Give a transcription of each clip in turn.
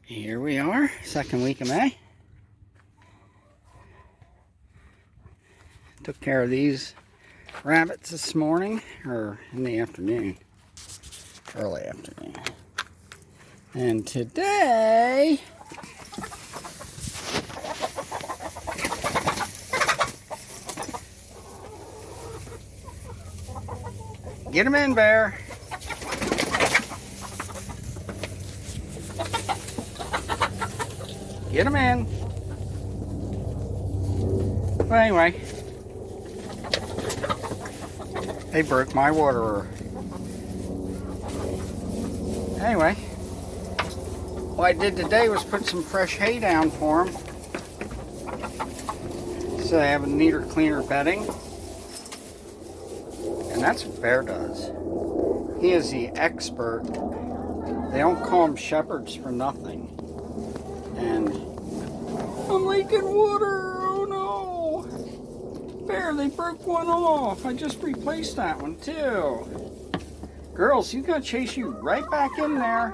Here we are, second week of May. Took care of these rabbits this morning, or in the afternoon, early afternoon. And today, get them in, Bear. Get them in. Well, anyway, they broke my waterer. Anyway, what I did today was put some fresh hay down for them, so they have a neater, cleaner bedding. And that's what Bear does. He is the expert. They don't call him shepherds for nothing. And I'm leaking water. Oh no! Bear, they broke one off. I just replaced that one too. Girls, he's gonna chase you right back in there.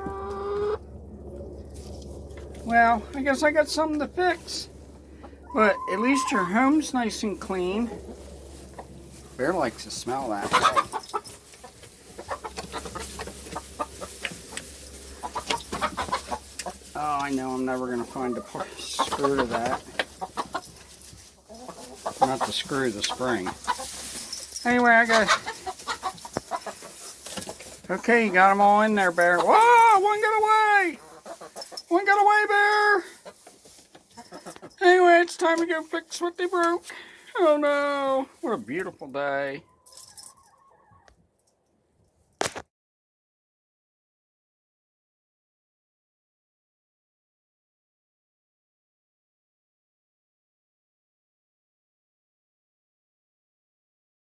Well, I guess I got something to fix. But at least your home's nice and clean. Bear likes to smell that. Oh, I know I'm never going to find a screw to that. Not the screw, the spring. Anyway, I got... Okay, you got them all in there, Bear. Whoa, one got away! One got away, Bear! Anyway, it's time to go fix what they broke. Oh no, what a beautiful day.